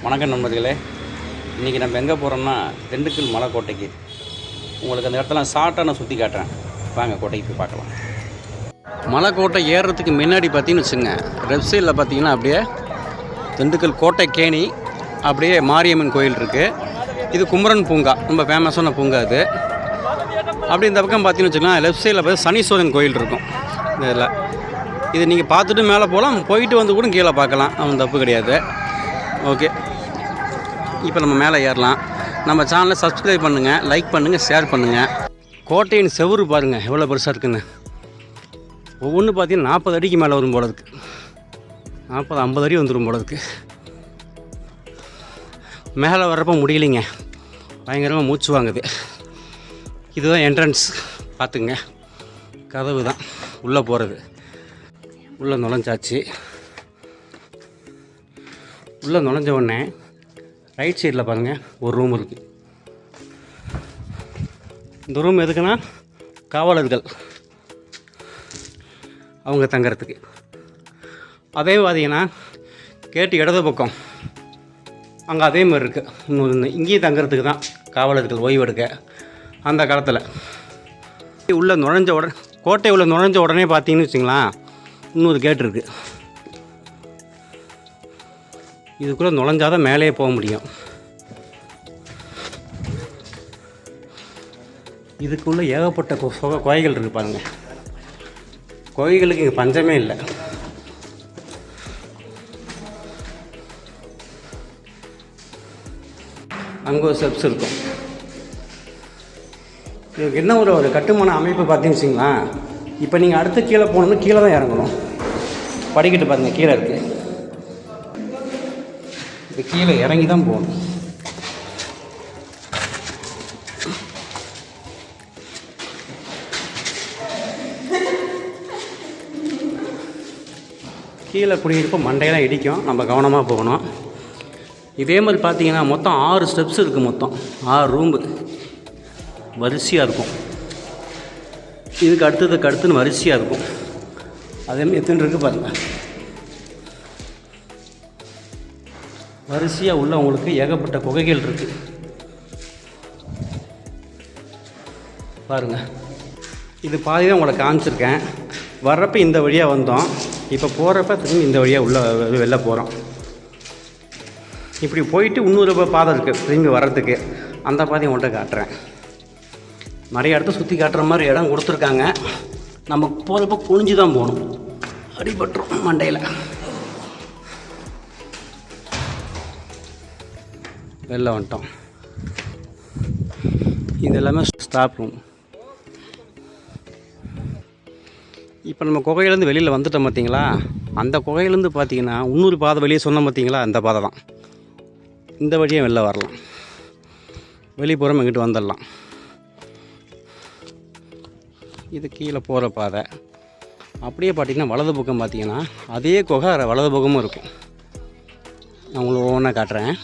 வணக்கம் நண்பர்களே. இன்றைக்கி நம்ம எங்கே போகிறோம்னா திண்டுக்கல் மலைக்கோட்டைக்கு. உங்களுக்கு அந்த இடத்துல ஷார்ட்டாக நான் சுற்றி காட்டுறேன். வாங்க கோட்டைக்கு போய் பார்க்கலாம். மலைக்கோட்டை ஏறுறதுக்கு முன்னாடி பார்த்தீங்கன்னு வச்சுங்க, லெஃப்ட் சைடில் பார்த்தீங்கன்னா அப்படியே திண்டுக்கல் கோட்டை கேணி, அப்படியே மாரியம்மன் கோயில் இருக்குது. இது குமரன் பூங்கா, ரொம்ப ஃபேமஸான பூங்கா இது. அப்படி இந்த பக்கம் பார்த்தீங்கன்னு வச்சுக்கலாம், லெஃப்ட் சைடில் பார்த்து சனீஸ்வரன் கோயில் இருக்கும். இதில் இது நீங்கள் பார்த்துட்டு மேலே போகலாம், போயிட்டு வந்து கூட கீழே பார்க்கலாம், அவன் தப்பு கிடையாது. ஓகே, இப்போ நம்ம மேலே ஏறலாம். நம்ம சேனலை சப்ஸ்கிரைப் பண்ணுங்கள், லைக் பண்ணுங்கள், ஷேர் பண்ணுங்கள். கோட்டையின் செவுறு பாருங்கள் எவ்வளோ பெருசாக இருக்குன்னு. ஒவ்வொன்று பார்த்தீங்கன்னா 40 அடிக்கு மேலே வரும் போல இருக்குது. 40-50 அடி வந்துடும் போல இருக்குது. மேலே வர்றப்போ முடியலைங்க, பயங்கரமாக மூச்சு வாங்குது. இதுதான் என்ட்ரன்ஸ், பார்த்துங்க. கதவு தான் உள்ளே போகிறது. உள்ளே நுழைஞ்சாச்சு. உள்ளே நுழைஞ்ச உடனே ரைட் சைடில் பாருங்கள் ஒரு ரூம் இருக்குது. இந்த ரூம் எதுக்குன்னா காவலர்கள் அவங்க தங்கிறதுக்கு. அதே பார்த்தீங்கன்னா கேட்டு இடது பக்கம் அங்கே அதே மாதிரி இருக்குது. இன்னொன்று இங்கேயும் தங்கிறதுக்கு தான் காவலர்கள் ஓய்வெடுக்க. அந்த காலத்தில் உள்ளே நுழைஞ்ச உடனே, கோட்டை உள்ள நுழைஞ்ச உடனே பார்த்தீங்கன்னு வச்சுங்களேன், இன்னொரு கேட் இருக்குது. இதுக்குள்ளே நுழைஞ்சாதான் மேலே போக முடியும். இதுக்குள்ளே ஏகப்பட்ட குகைகள் இருக்குது பாருங்கள். குகைகளுக்கு இங்கே பஞ்சமே இல்லை. அங்கே ஒரு ஸ்டெப்ஸ் இருக்கும். இதுக்கு என்ன ஒரு கட்டுமான அமைப்பு பார்த்தீங்கன்னு வச்சிங்களேன். இப்போ நீங்கள் அடுத்து கீழே போகணும்னா கீழே தான் இறங்கணும். படிக்கட்டு பாருங்கள் கீழே இருக்குது. இது கீழே இறங்கி தான் போகணும். கீழே குடியிருப்போ மண்டையெல்லாம் இடிக்கும், நம்ம கவனமாக போகணும். இதே மாதிரி பார்த்தீங்கன்னா மொத்தம் 6 ஸ்டெப்ஸ் இருக்குது. மொத்தம் 6 ரூம்பு வரிசையாக இருக்கும். இதுக்கு அடுத்ததுன்னு வரிசையாக இருக்கும். அதேமாதிரி எத்தனை இருக்குது பாருங்கள். வரிசையாக உள்ள உங்களுக்கு ஏகப்பட்ட குகைகள் இருக்குது பாருங்கள். இது பாதி தான் உங்களை காமிச்சிருக்கேன். வர்றப்போ இந்த வழியாக வந்தோம், இப்போ போகிறப்ப திரும்பி இந்த வழியாக உள்ள வெளில போகிறோம். இப்படி போயிட்டு இன்னொரு பாதை இருக்குது திரும்பி வர்றதுக்கு. அந்த பாதையை உங்கள்கிட்ட காட்டுறேன். நிறைய இடத்த சுற்றி காட்டுற மாதிரி இடம் கொடுத்துருக்காங்க. நம்ம போகிறப்ப குனிஞ்சு தான் போகணும், அடிபட்டுரும் மண்டையில். வெளில வந்துட்டோம். இது எல்லாமே ஸ்டாப் ரூம். இப்போ நம்ம குகையிலேருந்து வெளியில் வந்துட்டோம் பார்த்தீங்களா. அந்த குகையிலேருந்து பார்த்தீங்கன்னா இன்னொரு பாதை வெளியே சொன்னோம் பார்த்தீங்களா, அந்த பாதை தான். இந்த வழியாக வெளில வரலாம், வெளியே போகிறோம், எங்கிட்டு வந்துடலாம். இது கீழே போகிற பாதை. அப்படியே பார்த்தீங்கன்னா வலது பக்கம் பார்த்தீங்கன்னா அதே குகை வலது பக்கமும் இருக்கும். நான் உங்களுக்கு ஒவ்வொன்றா காட்டுறேன்.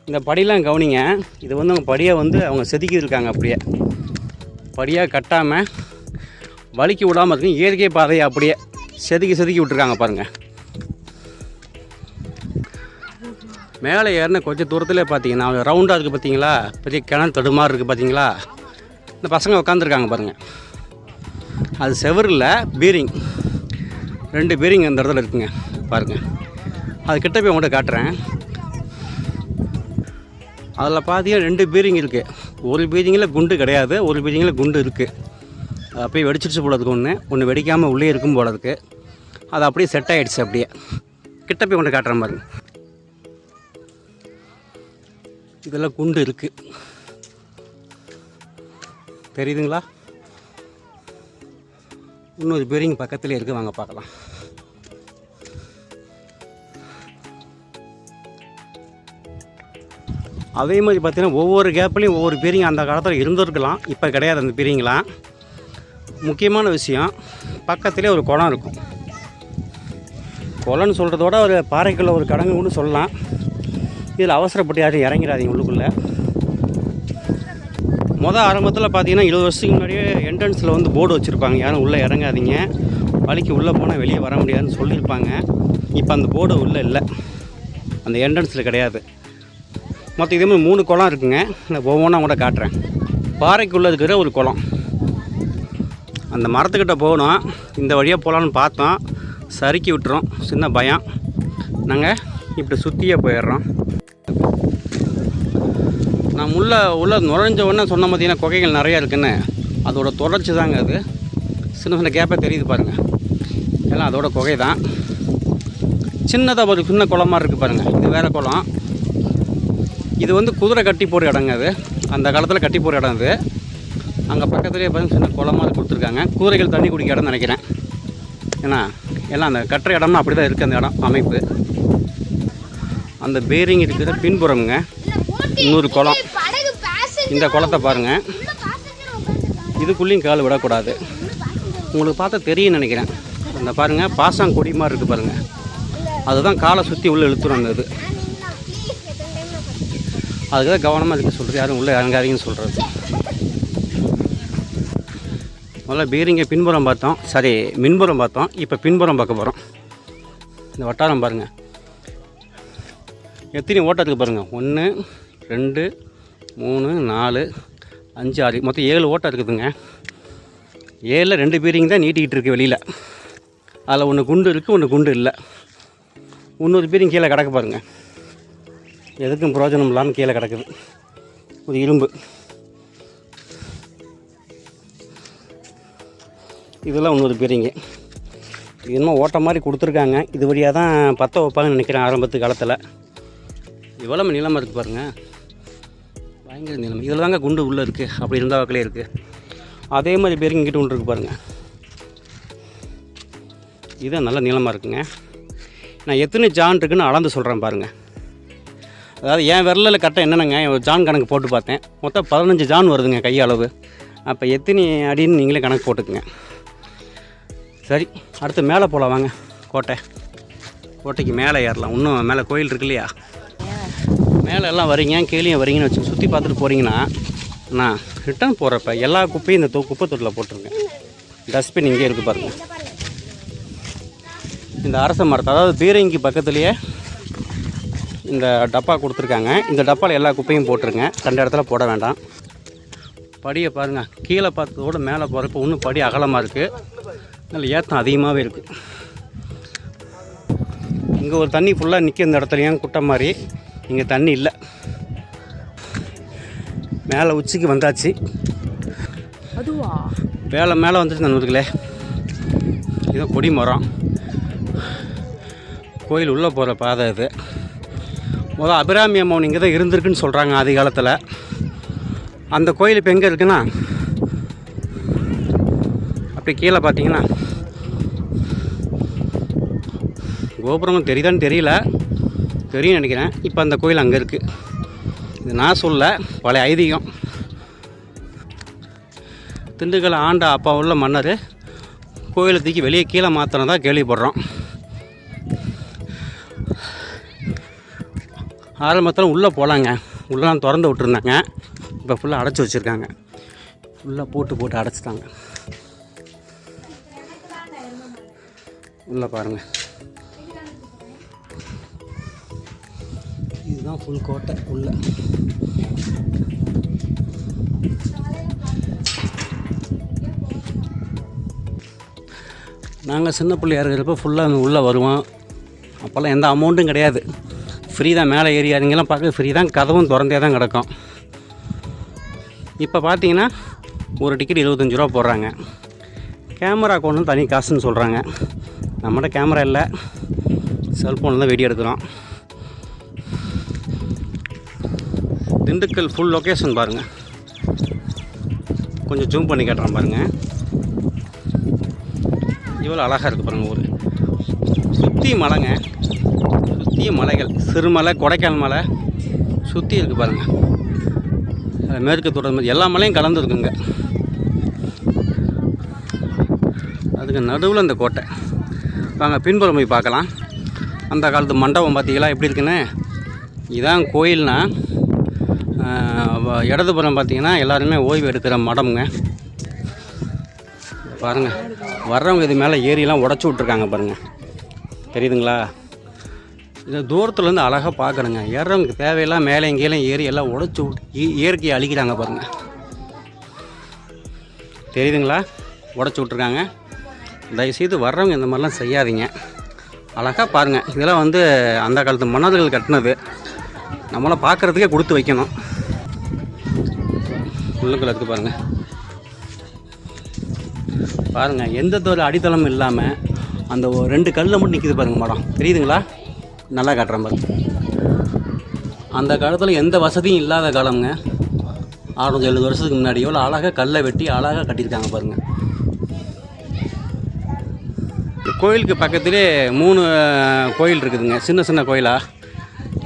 இந்த படிலாம் கவனிங்க. இது அவங்க படியாக அவங்க செதுக்கி இருக்காங்க. அப்படியே படியாக கட்டாமல் வலிக்கி விடாமல் இருக்குங்க. இயற்கை பாதையை அப்படியே செதுக்கி விட்டுருக்காங்க பாருங்கள். மேலே ஏறின கொஞ்சம் தூரத்தில் பார்த்தீங்கன்னா ரவுண்டாக இருக்குது பார்த்தீங்களா, பெரிய கிணறு தடுமாறு இருக்குது பார்த்தீங்களா. இந்த பசங்க உட்காந்துருக்காங்க பாருங்கள். அது செவரில் பீரிங், 2 பீரிங் அந்த இடத்துல இருக்குங்க பாருங்கள். அது கிட்ட போய் உங்கள்கிட்ட காட்டுறேன். அதில் பார்த்தீங்கன்னா 2 பீரிங் இருக்குது. ஒரு பீரிங்கில் குண்டு கிடையாது, ஒரு பீரிங்கில் குண்டு இருக்குது. அது அப்படியே வெடிச்சிருச்சு போலதுக்கு. ஒன்று வெடிக்காமல் உள்ளே இருக்கும் போலதுக்கு. அது அப்படியே செட் ஆகிடுச்சு. அப்படியே கிட்ட போய் உங்கள்கிட்ட காட்டுற மாதிரி. இதெல்லாம் குண்டு இருக்குது, தெரியுதுங்களா. இன்னொரு பீரிங் பக்கத்துலேயே இருக்குது, வாங்க பார்க்கலாம். அதே மாதிரி பார்த்தீங்கன்னா ஒவ்வொரு கேப்லேயும் ஒவ்வொரு பீரிங் அந்த காலத்தில் இருந்திருக்கலாம், இப்போ கிடையாது அந்த பீரிங்லாம். முக்கியமான விஷயம், பக்கத்துலேயே ஒரு குளம் இருக்கும். குளம்னு சொல்கிறதோட ஒரு பாறைக்குள்ள ஒரு கடங்கு கூட சொல்லலாம். இதில் அவசரப்பட்டு யாரும் இறங்கிறாதீங்க உள்ளுக்குள்ளே. ஆரம்பத்தில் பார்த்தீங்கன்னா 20 வருஷத்துக்கு முன்னாடியே என்ட்ரன்ஸில் போர்டு வச்சுருப்பாங்க, யாரும் உள்ளே இறங்காதீங்க, வழிக்கு உள்ளே போனால் வெளியே வர முடியாதுன்னு சொல்லியிருப்பாங்க. இப்போ அந்த போர்டு உள்ளே இல்லை. அந்த என்ட்ரன்ஸில் கிடையாது. மொத்தம் இதே மாதிரி 3 குளம் இருக்குங்க. நான் ஒவ்வொன்றா கூட காட்டுறேன். பாறைக்குள்ளே இருக்கிற ஒரு குளம். அந்த மரத்துக்கிட்ட போகணும். இந்த வழியாக போகலான்னு பார்த்தோம், சறுக்கி விட்டுறோம். சின்ன பயம், நாங்கள் இப்படி சுற்றியே போயிடுறோம். நான் உள்ள நுழைஞ்ச உடனே சொன்ன பார்த்தீங்கன்னா குகைகள் நிறையா இருக்குன்னு, அதோட தொடர்ச்சி தாங்க அது. சின்ன சின்ன கேப்பே தெரியுது பாருங்கள், எல்லாம் அதோட குகை தான். சின்னதாக ஒரு சின்ன குளமாக இருக்குது பாருங்கள். இது வேறு குளம். இது வந்து குதிரை கட்டி போகிற இடங்க. அது அந்த காலத்தில் கட்டி போகிற இடம். அது அங்கே பக்கத்துலேயே பாருங்கள் சின்ன குளமாக கொடுத்துருக்காங்க. குதிரைகள் தண்ணி குடிக்க இடம்னு நினைக்கிறேன். ஏன்னா எல்லாம் அந்த கட்டுற இடம்னா அப்படி தான் இருக்குது அந்த இடம் அமைப்பு. அந்த பேரிங் இருக்கிற பின்புறமுங்க இன்னொரு குளம். இந்த குளத்தை பாருங்கள். இதுக்குள்ளேயும் கால் விடக்கூடாது. உங்களுக்கு பார்த்தா தெரியும் நினைக்கிறேன். அந்த பாருங்கள் பாசாங்கொடி மாதிரி இருக்குது பாருங்கள். அதுதான் காலை சுற்றி உள்ளே இழுத்துரும். அந்த இது அதுக்கு தான் கவனமாக இருக்க சொல்கிறது, யாரும் உள்ளே இறங்காதீங்கன்னு சொல்கிறது. முதல்ல பீரிங்கை பின்புறம் பார்த்தோம், சரி மின்புறம் பார்த்தோம். இப்போ பின்புறம் பார்க்க போகிறோம். இந்த வட்டாரம் பாருங்கள், எத்தனை ஓட்டம் இருக்குது பாருங்கள். 1 2 3 4 5 6 மொத்தம் 7 ஓட்டம் இருக்குதுங்க. 7ல் 2 பீரிங் தான் நீட்டிக்கிட்டு இருக்குது வெளியில். அதில் ஒன்று குண்டு இருக்குது, ஒன்று குண்டு இல்லை. இன்னொரு பீரிங் கீழே கிடக்கு பாருங்கள். எதுக்கும் பிரயோஜனம் இல்லாமல் கீழே கிடக்குது. ஒரு இரும்பு. இதெல்லாம் இன்னொரு பீரிங்கு. இது என்னமோ ஓட்ட மாதிரி கொடுத்துருக்காங்க. இது வழியாக தான் பற்ற வைப்பாங்கன்னு நினைக்கிறேன் ஆரம்பத்து காலத்தில். இவ்வளோ நிலமாக இருக்குது பாருங்கள், பயங்கர நிலம். இதில் தாங்க குண்டு உள்ளே இருக்குது, அப்படி இருந்தால் வாக்கிலே இருக்குது. அதே மாதிரி பீரிங் கிட்ட ஒன்று இருக்குது பாருங்கள். இதுதான் நல்ல நிலமாக இருக்குங்க. நான் எத்தனை ஜான் இருக்குன்னு அளந்து சொல்கிறேன் பாருங்கள். அதாவது என் விரலில் கட்ட என்னென்னங்க ஜான் கணக்கு போட்டு பார்த்தேன். மொத்தம் 15 ஜான் வருதுங்க கையளவு. அப்போ எத்தனை அடின்னு நீங்களே கணக்கு போட்டுக்குங்க. சரி, அடுத்து மேலே போகலாம் வாங்க. கோட்டைக்கு மேலே ஏறலாம். இன்னும் மேலே கோயில் இருக்கு இல்லையா, மேலே எல்லாம் வரீங்க கீழே வரீங்கன்னு வச்சு சுற்றி பார்த்துட்டு போகிறீங்கன்னா, நான் ரிட்டர்ன் போகிறப்ப எல்லா குப்பையும் இந்த குப்பை தொட்டில் போட்டிருக்கேன். டஸ்ட்பின் இங்கே இருக்குது பாருங்கள். இந்த அரச மரத்தை, அதாவது பீரங்கி பக்கத்துலேயே இந்த டப்பா கொடுத்துருக்காங்க. இந்த டப்பாவில் எல்லா குப்பையும் போட்டுருங்க. 2 இடத்துல போட வேண்டாம். படியை பாருங்கள், கீழே பார்த்ததோட மேலே போகிறப்ப இன்னும் படி அகலமாக இருக்குது. அதில் ஏற்றம் அதிகமாகவே இருக்குது. இங்கே ஒரு தண்ணி ஃபுல்லாக நிற்க இந்த இடத்துலையும் குட்டை மாதிரி. இங்கே தண்ணி இல்லை. மேலே உச்சிக்கு வந்தாச்சு. அதுவா மேலே வந்துச்சு நண்பர்களே. இதுதான் கொடி மரம். கோயில் உள்ளே போகிற பாதை இது. முதல் அபிராமி அம்மன் இங்கே தான் இருந்திருக்குன்னு சொல்கிறாங்க ஆதி காலத்தில். அந்த கோயில் இப்போ எங்கே இருக்குன்னா, அப்படி கீழே பார்த்தீங்கன்னா கோபுரம் தெரியுதான்னு தெரியல, தெரியும் நினைக்கிறேன். இப்போ அந்த கோயில் அங்கே இருக்குது. இது நான் சொல்ல, பழைய ஐதீகம். திண்டுக்கல் ஆண்ட அப்பா உள்ள மன்னர் கோயிலை தூக்கி வெளியே கீழே மாற்றினதாக கேள்விப்படுறோம். ஆரம்பத்தில் உள்ளே போகலாங்க. உள்ளெலாம் திறந்து விட்டுருந்தாங்க. இப்போ ஃபுல்லாக அடைச்சி வச்சுருக்காங்க. ஃபுல்லாக போட்டு அடைச்சிட்டாங்க. உள்ளே பாருங்கள், இதுதான் ஃபுல் கோட்டை. உள்ள நாங்கள் சின்ன பிள்ளையா இருக்கிறப்ப ஃபுல்லாக உள்ளே வருவோம். அப்போல்லாம் எந்த அமௌண்ட்டும் கிடையாது, ஃப்ரீ தான். மேலே ஏறி இறங்கெல்லாம் பார்க்க ஃப்ரீ தான். கதவும் திறந்தே தான் கிடக்கும். இப்போ பார்த்தீங்கன்னா ஒரு டிக்கெட் 25 ரூபா போடுறாங்க. கேமரா கொண்டு தனி காசுன்னு சொல்கிறாங்க. நம்மகிட்ட கேமரா இல்லை, செல்ஃபோனில் தான் வீடியோ எடுக்கிறோம். திண்டுக்கல் ஃபுல் லொக்கேஷன் பாருங்கள். கொஞ்சம் ஜூம் பண்ணி காட்டுறேன் பாருங்கள். இவ்வளோ அழகாக இருக்குது பாருங்கள். ஊர் சுற்றி மலைங்க, சுற்றிய மலைகள். சிறுமலை, கொடைக்கானல் மலை சுற்றி இருக்குது பாருங்கள். மேற்கு தொடர்ந்து எல்லா மலையும் கலந்துருக்குங்க. அதுக்கு நடுவில் இந்த கோட்டை. வாங்க பின்புறம் போய் பார்க்கலாம். அந்த காலத்து மண்டபம் பார்த்தீங்களா எப்படி இருக்குன்னு. இதான் கோயில்னா, இடதுபுறம் பார்த்தீங்கன்னா எல்லாருமே ஓய்வு எடுக்கிற மடம்ங்க. பாருங்கள், வர்றவங்க இது மேலே ஏரியெல்லாம் உடச்சி விட்ருக்காங்க பாருங்கள், தெரியுதுங்களா? இந்த தூரத்துலேருந்து அழகாக பார்க்கணுங்க. ஏறவங்களுக்கு தேவையெல்லாம் மேலே எங்கேயும் ஏறி எல்லாம் உடச்சி விட்டு இயற்கையை அழிக்கிறாங்க பாருங்கள். தெரியுதுங்களா? உடச்சி விட்ருக்காங்க. தயவுசெய்து வர்றவங்க இந்த மாதிரிலாம் செய்யாதீங்க. அழகாக பாருங்கள். இதெல்லாம் வந்து அந்த காலத்து மன்னர்கள் கட்டினது. நம்மளை பார்க்குறதுக்கே கொடுத்து வைக்கணும். உள்ளுக்குள்ள இருக்குது பாருங்கள். பாருங்கள், எந்த ஒரு அடித்தளமும் இல்லாமல் அந்த 2 கல்லில் மட்டும் நிற்கிது பாருங்கள் மரம். தெரியுதுங்களா? நல்லா காட்டுறேன் பாருங்க. அந்த காலத்தில் எந்த வசதியும் இல்லாத காலம்ங்க. 670 வருஷத்துக்கு முன்னாடி எவ்வளோ அழகாக கல்லை வெட்டி அழகாக கட்டியிருக்காங்க பாருங்கள். கோயிலுக்கு பக்கத்திலே 3 கோயில் இருக்குதுங்க. சின்ன சின்ன கோயிலாக.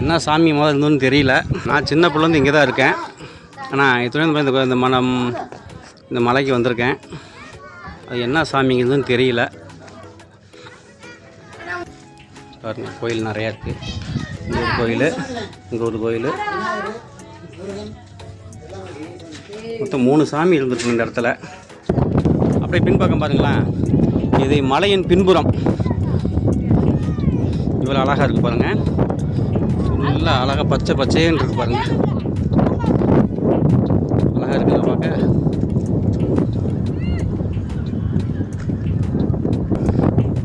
என்ன சாமி முதல்ல இருந்தோன்னு தெரியல. நான் சின்ன பிள்ளைந்து இங்கே தான் இருக்கேன். ஆனால் இத்தனை இந்த மலைக்கு வந்திருக்கேன். அது என்ன சாமிங்க இருந்ததுன்னு தெரியல. பாருங்கள், கோயில் நிறையா இருக்குது. இங்கே ஒரு கோயில், இங்கே ஒரு கோயில், மொத்தம் 3 சாமி இருந்துருக்கு இந்த இடத்துல. அப்படியே பின்பக்கம் பாருங்களேன். இது மலையின் பின்புறம். இவ்வளோ அழகாக இருக்குது பாருங்கள். நல்லா அழகாக பச்சை பச்சைன்னு இருக்குது பாருங்கள். அழகாக இருக்குது பார்க்க.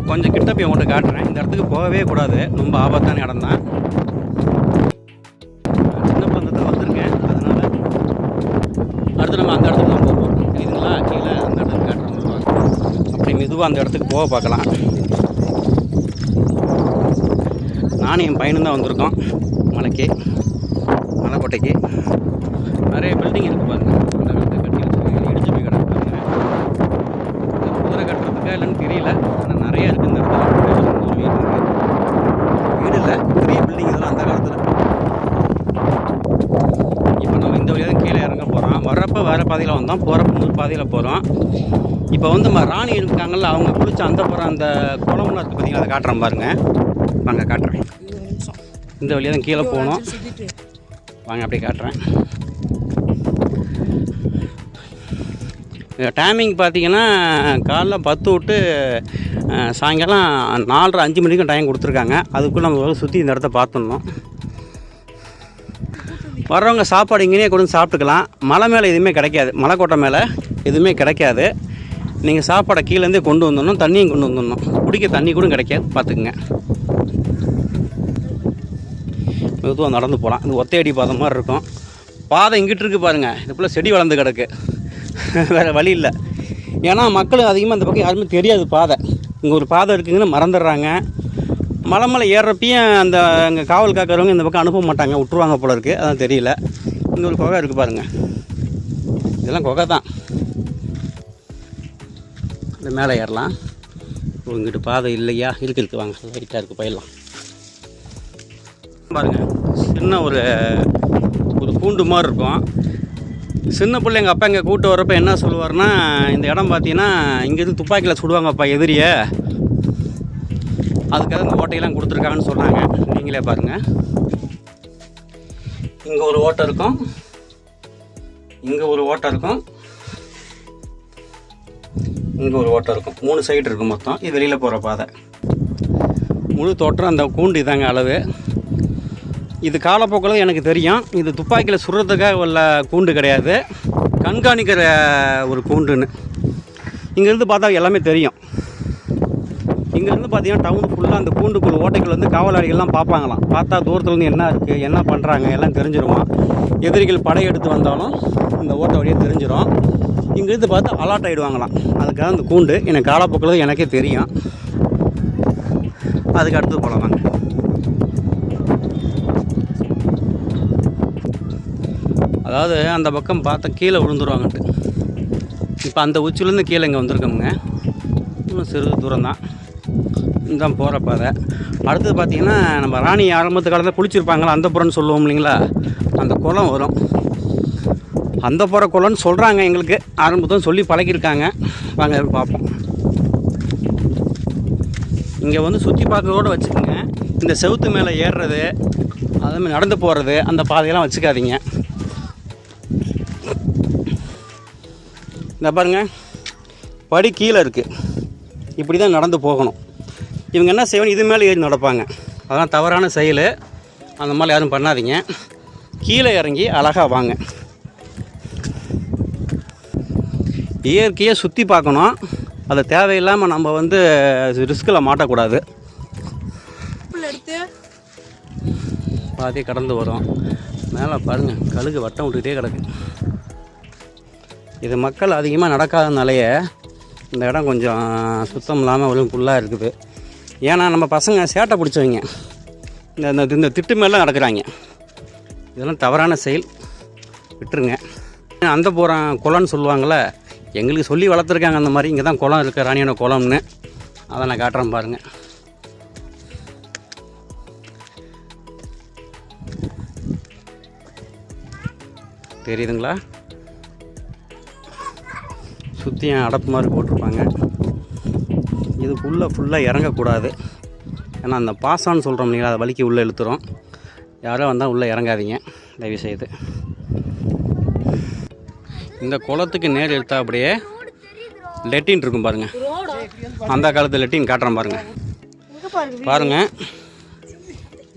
கொஞ்சம் கிட்ட போய் உங்கள்கிட்ட காட்டுறேன். இந்த இடத்துக்கு போகவே கூடாது, ரொம்ப ஆபத்தான இடம் தான். சின்ன பந்தத்தில் வந்திருக்கேன், அதனால் அடுத்து நம்ம அந்த இடத்துக்கு தான் போகிறோம். தெரியுதுங்களா? கீழே அந்த இடத்துக்கு காட்டுறோம். அப்படி மெதுவாக அந்த இடத்துக்கு போக பார்க்கலாம். நானும் என் பையனும் தான் வந்திருக்கோம் மலைக்கு, மலைக்கோட்டைக்கு. நிறைய பில்டிங் இருக்குது பாருங்கள். அந்த இடத்துல கட்டி வச்சு இடிச்சு போய் கிடக்கு பாருங்க. குதிரை கட்டுறதுக்கா இல்லைன்னு தெரியல, ஆனால் நிறைய இருக்குது இந்த இடத்துல. வீடு இல்லை, பெரிய பில்டிங் இதெல்லாம் அந்த காலத்தில். இப்போ நம்ம இந்த வழியாக கீழே இறங்க போகிறோம். வர்றப்போ வேறு பாதையில் வந்தோம், போகிறப்ப இன்னொரு பாதையில் போகிறோம். இப்போ வந்து நம்ம ராணி இருக்காங்கல்ல, அவங்க குளிச்ச அந்த போகிற அந்த குளம்லாம் இருக்குது பார்த்தீங்களா? அதை காட்டுறேன் பாருங்கள். வாங்க காட்டுறேன். இந்த வழியாக தான் கீழே போகணும். வாங்க அப்படியே காட்டுறேன். டைமிங் பார்த்தீங்கன்னா காலைல 10 விட்டு சாயங்காலம் 4:30 5 மணிக்கும் டைம் கொடுத்துருக்காங்க. அதுக்குள்ளே நம்ம சுற்றி இந்த இடத்த பார்த்துடணும். வர்றவங்க சாப்பாடு இங்கேயே கொண்டு சாப்பிட்டுக்கலாம். மலை மேலே எதுவுமே கிடைக்காது, மலைக்கோட்டை மேலே எதுவுமே கிடைக்காது. நீங்கள் சாப்பாடை கீழேருந்தே கொண்டு வந்துடணும், தண்ணியும் கொண்டு வந்துடணும். குடிக்க தண்ணி கூட கிடைக்காது, பார்த்துக்குங்க. மெதுவாக நடந்து போகலாம். இது ஒத்தையடி பாதை மாதிரி இருக்கும். பாதை இங்கிட்டு இருக்குது பாருங்கள். இதுக்குள்ளே செடி வளர்ந்து கிடக்கு, வேறு வழி இல்லை. ஏன்னா மக்கள் அதிகமாக இந்த பக்கம் யாருமே தெரியாது பாதை. இங்கே ஒரு பாதை இருக்குங்கன்னு மறந்துடுறாங்க. மலை மேலே ஏறுறப்பையும் அந்த அங்கே காவல் காக்கிறவங்க இந்த பக்கம் அனுப்ப மாட்டாங்க, விட்டுருவாங்க போல இருக்குது. அதான் தெரியல. இங்கே ஒரு குகை இருக்குது பாருங்கள். இதெல்லாம் குகை தான். இந்த மேலே ஏறலாம். இங்கிட்டு பாதை இல்லையா? இருக்குது வாங்க, லைட்டாக இருக்குது, போயிடலாம். பாருங்கள், சின்ன ஒரு கூண்டு மாதிரி இருக்கும். சின்ன பிள்ளை எங்கள் அப்பா இங்கே கூப்பிட்டு வரப்போ என்ன சொல்லுவார்னா, இந்த இடம் பார்த்தீங்கன்னா இங்கேருந்து துப்பாக்கியில் சுடுவாங்கப்பா எதிரியை, அதுக்காக இந்த ஓட்டையெல்லாம் கொடுத்துருக்காங்கன்னு சொன்னாங்க. நீங்களே பாருங்கள். இங்கே ஒரு ஓட்டை இருக்கும், இங்கே ஒரு ஓட்டை இருக்கும், இங்கே ஒரு ஓட்டை இருக்கும். 3 சைடு இருக்கும் மொத்தம். இது வெளியில் போகிற பாதை. முழு தோற்றம் அந்த கூண்டு இதாங்க அளவு. இது காலப்போக்கில் எனக்கு தெரியும். இது துப்பாக்கியில் சுடுறதுக்காக உள்ள கூண்டு கிடையாது, கண்காணிக்கிற ஒரு கூண்டுன்னு. இங்கேருந்து பார்த்தா எல்லாமே தெரியும். இங்கேருந்து பார்த்தீங்கன்னா டவுன் ஃபுல்லாக அந்த கூண்டுக்குள்ள ஓட்டைக்குள்ள வந்து காவலாளிகள்லாம் பார்ப்பாங்களாம். பார்த்தா தூரத்துலேருந்து என்ன இருக்குது, என்ன பண்ணுறாங்க எல்லாம் தெரிஞ்சிருமா. எதிரிகள் படையெடுத்து வந்தாலும் இந்த ஓட்டை வழியாக தெரிஞ்சிடும். இங்கேருந்து பார்த்து அலாட் ஆகிடுவாங்களாம். அதுக்காக அந்த கூண்டு எனக்கு காலப்போக்கில் எனக்கே தெரியும். அதுக்கு அடுத்து போகலாம் வாங்க. அதாவது அந்த பக்கம் பார்த்தா கீழே விழுந்துருவாங்கன்ட்டு. இப்போ அந்த உச்சிலேருந்து கீழே இங்கே வந்திருக்கோமுங்க. இன்னும் சிறிது தூரம் தான் இதுதான் போகிற பாதை. அடுத்தது பார்த்திங்கன்னா நம்ம ராணி ஆரம்பத்து காலத்தில் குளிச்சிருப்பாங்களா, அந்த புறம்னு சொல்லுவோம் இல்லைங்களா, அந்த குளம் வரும். அந்த புற குளம்னு சொல்கிறாங்க, எங்களுக்கு ஆரம்பத்தும் சொல்லி பழகியிருக்காங்க. வாங்க பார்ப்போம். இங்கே வந்து சுற்றி பார்க்கறதோடு வச்சுக்கோங்க. இந்த செவுத்து மேலே ஏறுறது, அதேமாதிரி நடந்து போகிறது, அந்த பாதையெல்லாம் வச்சுக்காதீங்க. இந்த பாருங்க, படி கீழே இருக்குது. இப்படி தான் நடந்து போகணும். இவங்க என்ன செய்வாங்க, இது மேலே ஏறி நடப்பாங்க. அதெல்லாம் தவறான செயல். அந்த மாதிரி யாரும் பண்ணாதீங்க. கீழே இறங்கி அழகாக வாங்க. இயற்கையை சுற்றி பார்க்கணும். அதை தேவையில்லாமல் நம்ம வந்து ரிஸ்கில் மாட்டக்கூடாது. பாதி கடந்து வரும். மேலே பாருங்கள், கழுகு வட்டம் விட்டுக்கிட்டே கிடக்கு. இது மக்கள் அதிகமாக நடக்காதனாலேயே இந்த இடம் கொஞ்சம் சுத்தம் இல்லாமல் ஒழுங்கு ஃபுல்லாக இருக்குது. ஏன்னா நம்ம பசங்க சேட்டை பிடிச்சவங்க இந்த திட்டு மேலாம் நடக்கிறாங்க. இதெல்லாம் தவறான செயல், விட்டுருங்க. அந்த போகிறான் குளம்னு சொல்லுவாங்களே, எங்களுக்கு சொல்லி வளர்த்துருக்காங்க அந்த மாதிரி. இங்கே தான் குளம் இருக்குது, ராணியான குளம்னு. அதை நான் காட்டுறேன் பாருங்கள். தெரியுதுங்களா? சுற்றியும் அடப்பு மாதிரி போட்டிருப்பாங்க. இதுக்குள்ளே ஃபுல்லாக இறங்கக்கூடாது. ஏன்னா அந்த பாசான்னு சொல்கிறோம் இல்லைங்களா, அதை வலிக்கு உள்ளே இழுத்துரும். யாரோ வந்தால் உள்ளே இறங்காதீங்க தயவு செய்து. இந்த குளத்துக்கு நேர் எடுத்தா அப்படியே லெட்டின் இருக்கும் பாருங்கள். அந்த காலத்து லெட்டின் காட்டுறேன் பாருங்கள். பாருங்கள்,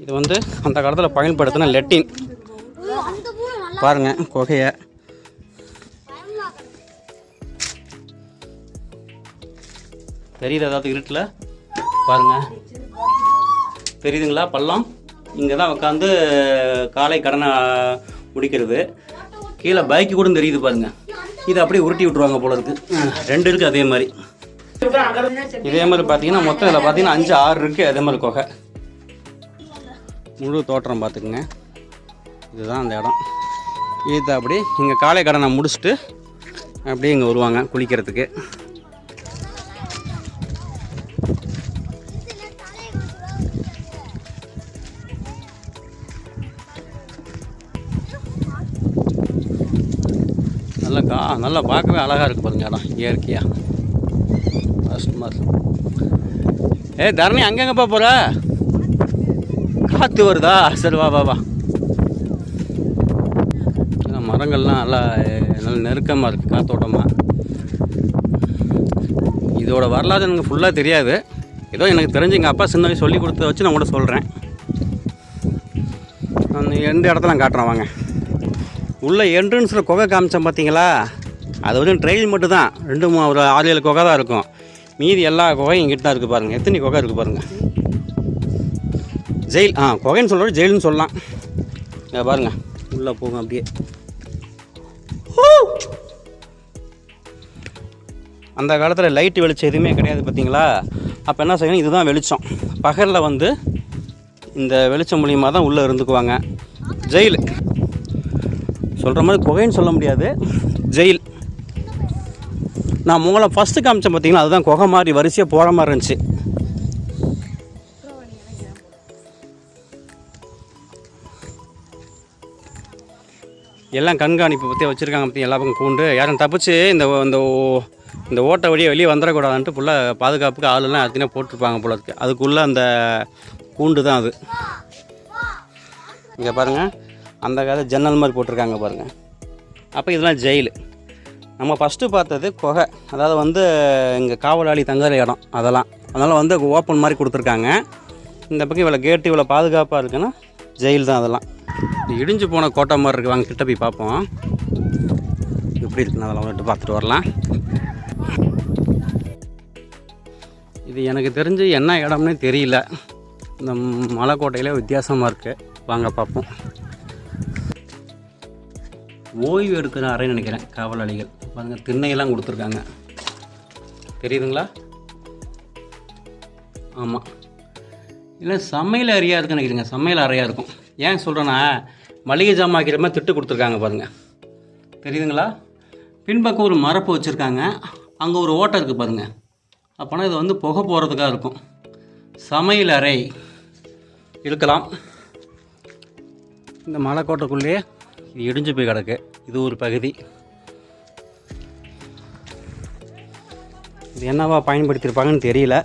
இது வந்து அந்த காலத்தில் பயன்படுத்தின லெட்டின். பாருங்கள் குகையை. தெரியுது ஏதாவது இருட்டில்? பாருங்கள், தெரியுதுங்களா பள்ளம்? இங்கே தான் உட்காந்து காலை கடனை முடிக்கிறது. கீழே பைக்கு கூட தெரியுது பாருங்கள். இதை அப்படியே உருட்டி விட்ருவாங்க போல இருக்குது. 2 இருக்குது அதே மாதிரி. இதே மாதிரி பார்த்தீங்கன்னா மொத்தம் இதில் பார்த்தீங்கன்னா 5, 6 இருக்குது. அதே மாதிரி குகை முழு தோற்றம் பார்த்துக்குங்க. இதுதான் அந்த இடம். இது அப்படி இங்கே காலை கடனை முடிச்சுட்டு அப்படியே இங்கே வருவாங்க குளிக்கிறதுக்கு. நல்லா பார்க்கவே அழகாக இருக்குது பாருங்க இடம் இயற்கையாக. ஃபஸ்ட் மாதிரி. தரணி அங்கெங்கப்பா போகிற? காற்று வருதா? சரி வா வா வா. மரங்கள்லாம் நல்லா நெருக்கமாக இருக்குது, காத்தோட்டமாக. இதோட வரலாறு எனக்கு ஃபுல்லாக தெரியாது. ஏதோ எனக்கு தெரிஞ்சு எங்கள் அப்பா சின்ன வயசு சொல்லி கொடுத்த வச்சு நான் கூட சொல்கிறேன். நான் 2 இடத்துல காட்டுறேன் வாங்க. உள்ள என்ட்ரன்ஸில் குகை காமிச்சேன் பார்த்தீங்களா? அது வந்து ட்ரெயில் மட்டும் தான். 2, 3 ஒரு 6, 7 குகை தான் இருக்கும். மீதி எல்லா குகையும் இங்கிட்ட தான் இருக்குது பாருங்கள். எத்தனை குகை இருக்குது பாருங்கள். ஜெயில் குகைன்னு சொல்கிறோம், ஜெயிலுன்னு சொல்லலாம். இங்கே பாருங்கள், உள்ளே போகும் அப்படியே. அந்த காலத்தில் லைட்டு வெளிச்சம் எதுவுமே கிடையாது பார்த்தீங்களா? அப்போ என்ன செய்யணும், இதுதான் வெளிச்சம். பகலில் வந்து இந்த வெளிச்சம் மூலியமாக தான் உள்ளே இருந்துக்குவாங்க. ஜெயில் சொல்கிற மாதிரி குகைன்னு சொல்ல முடியாது, ஜெயில். நான் உங்களை ஃபஸ்ட்டு காமிச்சேன் பார்த்தீங்களா, அதுதான் குகை மாதிரி வரிசையாக போகிற மாதிரி இருந்துச்சு. எல்லாம் கண்காணிப்பு பற்றி வச்சுருக்காங்க பற்றி எல்லா பக்கம் கூண்டு. யாரும் தப்பிச்சு இந்த ஓட்டை வழியை வெளியே வந்துடக்கூடாதுன்ட்டு ஃபுல்லாக பாதுகாப்புக்கு ஆளுலாம் எல்லாத்தையும் போட்டிருப்பாங்க போல இருக்குது. அதுக்குள்ளே அந்த கூண்டு தான் அது. இங்கே பாருங்கள், அந்த கால ஜன்னல் மாதிரி போட்டிருக்காங்க பாருங்கள். அப்போ இதெல்லாம் ஜெயிலு. நம்ம ஃபஸ்ட்டு பார்த்தது குகை, அதாவது வந்து இங்கே காவலாளி தங்குற இடம். அதனால் வந்து ஓப்பன் மாதிரி கொடுத்துருக்காங்க. இந்த பக்கம் இவ்வளோ கேட்டு இவ்வளோ பாதுகாப்பாக இருக்குன்னா ஜெயில் தான் அதெல்லாம். இடிஞ்சு போன கோட்டை மாதிரி இருக்குது. வாங்க கிட்ட போய் பார்ப்போம் எப்படி இருக்குன்னு. அதெல்லாம் வந்துட்டு பார்த்துட்டு வரலாம். இது எனக்கு தெரிஞ்சு என்ன இடம்னே தெரியல. இந்த மலைக்கோட்டையிலே வித்தியாசமாக இருக்குது. வாங்க பார்ப்போம். ஓய்வு எடுக்கிற அறைன்னு நினைக்கிறேன். காவலாளிகள் பாருங்கள், திண்ணையெல்லாம் கொடுத்துருக்காங்க. தெரியுதுங்களா? ஆமாம், இல்லை சமையல் அறையாக இருக்குன்னு நினைக்கிறேங்க. சமையல் அறையாக இருக்கும். ஏன் சொல்கிறேன்னா, மளிகை ஜாமான் வைக்கிற மாதிரி திட்டு கொடுத்துருக்காங்க பாருங்கள். தெரியுதுங்களா? பின்பக்கம் ஒரு மரப்பு வச்சுருக்காங்க. அங்கே ஒரு ஓட்டை இருக்குது பாருங்கள். அப்போனா இது வந்து புகை போகிறதுக்காக இருக்கும். சமையல் அறை இருக்கலாம். இந்த மலைக்கோட்டைக்குள்ளேயே இது இடிஞ்சு போய் கிடக்கு. இது ஒரு பகுதி. இது என்னவா பயன்படுத்தியிருப்பாங்கன்னு தெரியல.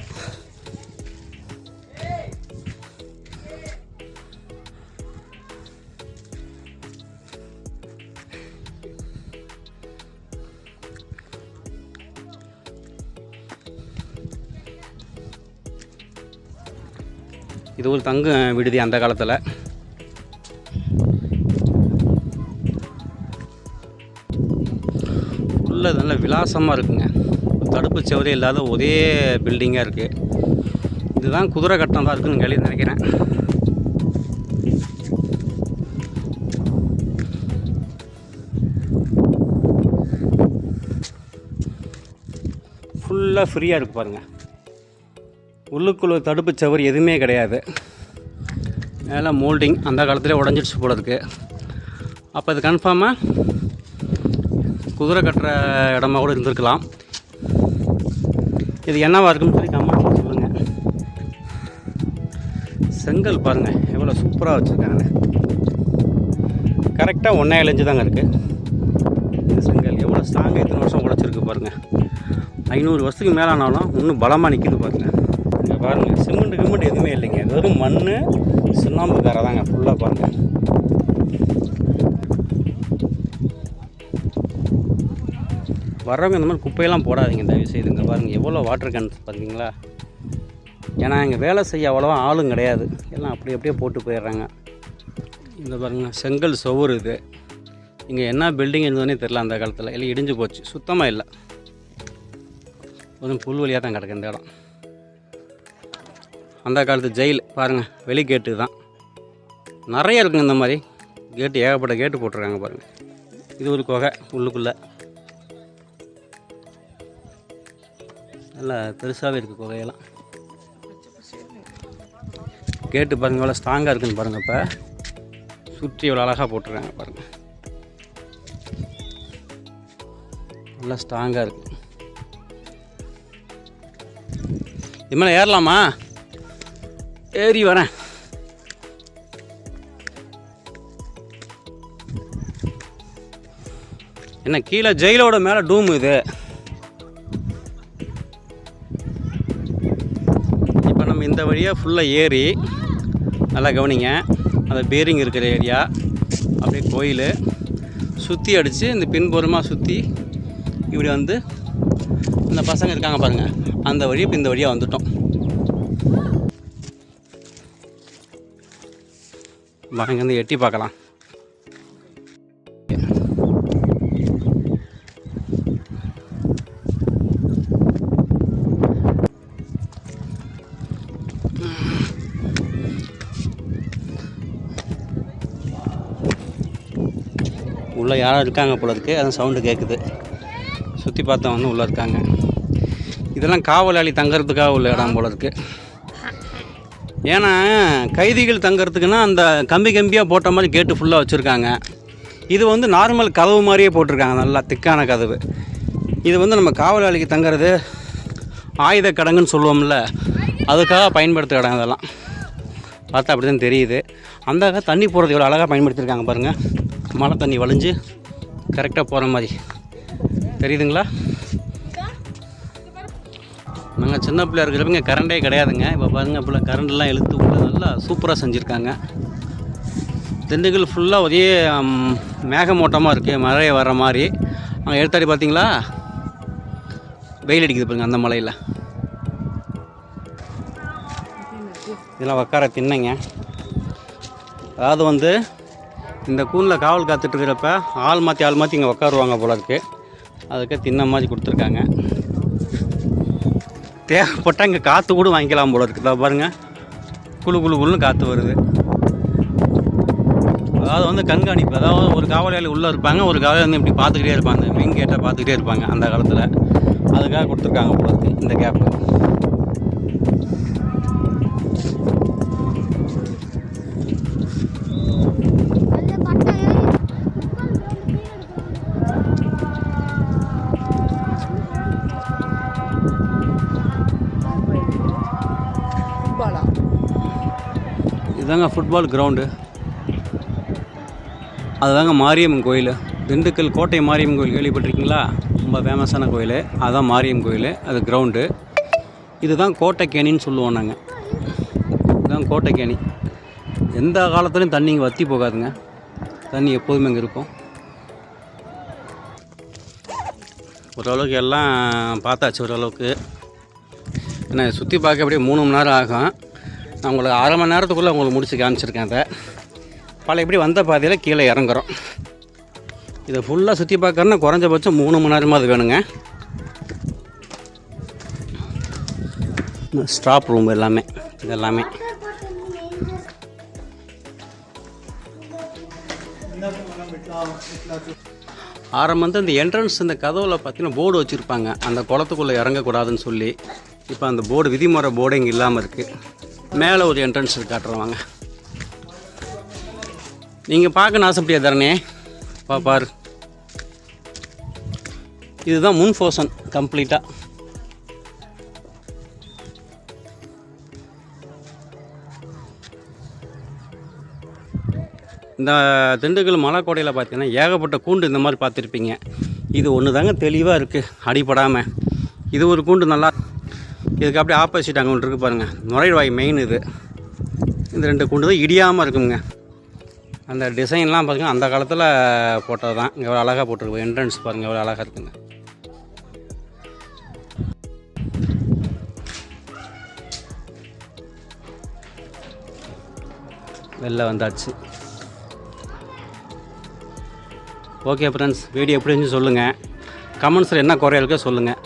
இது ஒரு தங்க விடுதி அந்த காலத்தில். உள்ள நல்ல விலாசமாக இருக்குங்க. தடுப்பு சுவரே இல்லாத ஒரே பில்டிங்காக இருக்குது. இதுதான் குதிரை கட்டம் தான் இருக்குன்னு நினைக்கிறேன். ஃபுல்லாக ஃப்ரீயாக இருக்குது பாருங்கள். உள்ளுக்குள்ள தடுப்பு சுவர் எதுவுமே கிடையாது. மேலே மோல்டிங் அந்த காலத்திலே உடஞ்சிடுச்சு போல இருக்குது. அப்போ இது கன்ஃபார்மாக குதிரை கட்டுற இடமா கூட இருந்திருக்கலாம். இது என்னவா இருக்குன்னு சொல்லி கமெண்ட்ல சொல்லுங்கள். செங்கல் பாருங்கள் எவ்வளோ சூப்பராக வச்சுருக்காங்க. கரெக்டாக 1.7 இன்ச்சு தாங்க இருக்குது. இந்த செங்கல் எவ்வளோ ஸ்ட்ராங்காக இத்தனை வருஷம் உழைச்சிருக்கு பாருங்கள். 500 வருஷத்துக்கு மேலே ஆனாலும் இன்னும் பலமாக நிற்கிது பாருங்கள். இங்கே பாருங்கள் சிமெண்ட் எதுவுமே இல்லைங்க. வெறும் மண் சுண்ணாம்பு காரை தாங்க ஃபுல்லாக பாருங்கள். வர்றவங்க இந்த மாதிரி குப்பையெல்லாம் போடாதீங்க தயவு செய்து. இங்கே பாருங்கள் எவ்வளோ வாட்டர் கேன்ஸ் பார்த்தீங்களா. ஏன்னா இங்கே வேலை செய்ய அவ்வளோவா ஆளும் கிடையாது. எல்லாம் அப்படியே போட்டு போயிடுறாங்க. இந்த பாருங்கள் செங்கல் சுவர் இது. இங்கே என்ன பில்டிங் இருந்ததுன்னே தெரில அந்த காலத்தில். எல்லாம் இடிஞ்சு போச்சு, சுத்தமாக இல்லை. கொஞ்சம் புல் வழியாக தான் கிடக்கு இந்த இடம். அந்த காலத்து ஜெயில் பாருங்கள், வெளி கேட்டு தான் நிறைய இருக்குங்க. இந்த மாதிரி கேட்டு ஏகப்பட்ட கேட்டு போட்டிருக்காங்க பாருங்கள். இது ஒரு குகை உள்ளுக்குள்ளே நல்லா பெருசாகவே இருக்குது குகையெல்லாம். கேட்டு பாருங்கள் எவ்வளோ ஸ்ட்ராங்காக இருக்குதுன்னு பாருங்கள். இப்போ சுற்றி எவ்வளோ அழகாக போட்டிருக்காங்க பாருங்கள். நல்லா ஸ்ட்ராங்காக இருக்குது. இது மேலே ஏறலாமா? ஏறி வரேன். என்ன கீழே ஜெயிலோட மேலே டூம் இது. இப்போ நம்ம இந்த வழியாக ஃபுல்லாக ஏறி நல்லா கவனிங்க. அந்த பேரிங் இருக்கிற ஏரியா அப்படியே கோயில் சுற்றி அடித்து இந்த பின்புறமாக சுற்றி இப்படி வந்து இந்த பசங்க இருக்காங்க பாருங்கள். அந்த வழியை இப்போ இந்த வழியாக வந்துட்டோம். வாங்க வந்து எட்டி பார்க்கலாம். உள்ளே யாரோ இருக்காங்க போல இருக்குது. அதான் சவுண்டு கேட்குது. சுற்றி பார்த்தா வந்து உள்ளே இருக்காங்க. இதெல்லாம் காவலாளி தங்கிறதுக்காக உள்ள இடம் போல இருக்குது. ஏன்னா கைதிகள் தங்கிறதுக்குன்னா அந்த கம்பியாக போட்ட மாதிரி கேட்டு ஃபுல்லாக வச்சுருக்காங்க. இது வந்து நார்மல் கதவு மாதிரியே போட்டிருக்காங்க, நல்லா திக்கான கதவு. இது வந்து நம்ம காவலாளிக்கு தங்கிறது ஆயுத கடங்குன்னு சொல்லுவோம்ல, அதுக்காக பயன்படுத்துகிற இடம். இதெல்லாம் பார்த்தா அப்படி தான் தெரியுது. அந்த தண்ணி போகிறது இவ்வளோ அழகாக பயன்படுத்தியிருக்காங்க பாருங்கள். மழை தண்ணி வளைஞ்சு கரெக்டாக போகிற மாதிரி தெரியுதுங்களா. நாங்கள் சின்ன பிள்ளையா இருக்கிறப்ப இங்கே கரண்டே கிடையாதுங்க. இப்போ பாருங்கள் அப்போ கரண்டெல்லாம் இழுத்து உள்ள நல்லா சூப்பராக செஞ்சுருக்காங்க. திண்டுக்கல் ஃபுல்லாக ஒரே மேகமூட்டமாக இருக்குது, மழை வர்ற மாதிரி. அங்கே எடுத்தாடி பார்த்தீங்களா வெயில் அடிக்குது பாருங்க அந்த மலையில். இதெல்லாம் உக்கார திண்ணைங்க. அதாவது வந்து இந்த கூனில் காவல் காத்துட்ருக்கிறப்ப ஆள் மாற்றி இங்கே உட்காருவாங்க போல இருக்குது. அதுக்கு திண்ணை மாதிரி கொடுத்துருக்காங்க. தேவைப்பட்டால் இங்கே காற்று கூட வாங்கிக்கலாம் போல இருக்குது. பாருங்கள் குழுன்னு காற்று வருது. அதாவது வந்து கண்காணிப்பு. அதாவது ஒரு காவலாளி உள்ளே இருப்பாங்க, ஒரு காவலாளி வந்து இப்படி பார்த்துக்கிட்டே இருப்பாங்க, மெயின் கேட்டை பார்த்துக்கிட்டே இருப்பாங்க அந்த காலத்தில். அதுக்காக கொடுத்துருக்காங்க போல இருக்குது இந்த கேப்பு. இதுதாங்க ஃபுட்பால் கிரவுண்டு. அதுதாங்க மாரியம்மன் கோயில். திண்டுக்கல் கோட்டை மாரியம்மன் கோயில் கேள்விப்பட்டிருக்கீங்களா? ரொம்ப ஃபேமஸான கோயில். அதுதான் மாரியம்மன் கோயில். அது கிரவுண்டு. இதுதான் கோட்டைக்கேணின்னு சொல்லுவோம் நாங்கள். இதுதான் கோட்டைக்கேணி. எந்த காலத்துலையும் தண்ணி இங்கே வற்றி போகாதுங்க. தண்ணி எப்போதுமே இங்கே இருக்கும். ஓரளவுக்கு எல்லாம் பார்த்தாச்சு ஓரளவுக்கு. ஏன்னா சுற்றி பார்க்க அப்படியே 3 மணி நேரம் ஆகும். நான் உங்களுக்கு 1/2 மணி நேரத்துக்குள்ளே உங்களுக்கு முடிச்சு காமிச்சிருக்கேன். அதை பழையபடி வந்த பாதையில் கீழே இறங்குறோம். இதை ஃபுல்லாக சுற்றி பார்க்கறன்னா குறைஞ்சபட்சம் 3 மணி நேரமாவது வேணுங்க. ஸ்டாப் ரூம் எல்லாமே இதெல்லாமே. ஆரம்பம் வந்து இந்த என்ட்ரன்ஸ் இந்த கதவில் பார்த்தீங்கன்னா போர்டு வச்சுருப்பாங்க, அந்த குளத்துக்குள்ளே இறங்கக்கூடாதுன்னு சொல்லி. இப்போ அந்த போர்டு விதிமுறை போர்டு இங்கே இல்லாமல் இருக்குது. மேலே ஒரு என்ட்ரன்ஸ் காட்டுறவாங்க. நீங்கள் பார்க்கணும் ஆசைப்படியா தரணே? பாரு, இதுதான் முன் போர்ஷன் கம்ப்ளீட்டாக. இந்த திண்டுக்கல் மலைக்கோட்டையில் பார்த்தீங்கன்னா ஏகப்பட்ட கூண்டு இந்த மாதிரி பார்த்துருப்பீங்க. இது ஒன்று தாங்க தெளிவாக இருக்குது, அடிப்படாமல். இது ஒரு கூண்டு நல்லா. இதுக்கு அப்படியே ஆப்போசிட் அங்கே ஒன்று இருக்குது பாருங்கள், நுழைவாய் மெயின். இது இந்த 2 கூண்டு தான் இடியாமல் இருக்குங்க. அந்த டிசைன்லாம் பார்த்திங்கன்னா அந்த காலத்தில் போட்டது தான். இங்கே எவ்வளோ அழகாக போட்டிருக்கு. என்ட்ரன்ஸ் பாருங்கள் எவ்வளோ அழகாக இருக்குங்க. வெளில வந்தாச்சு. ஓகே ஃப்ரெண்ட்ஸ், வீடியோ எப்படி இருந்துச்சு சொல்லுங்கள். கமெண்ட்ஸில் என்ன குறை இருக்கோ சொல்லுங்கள்.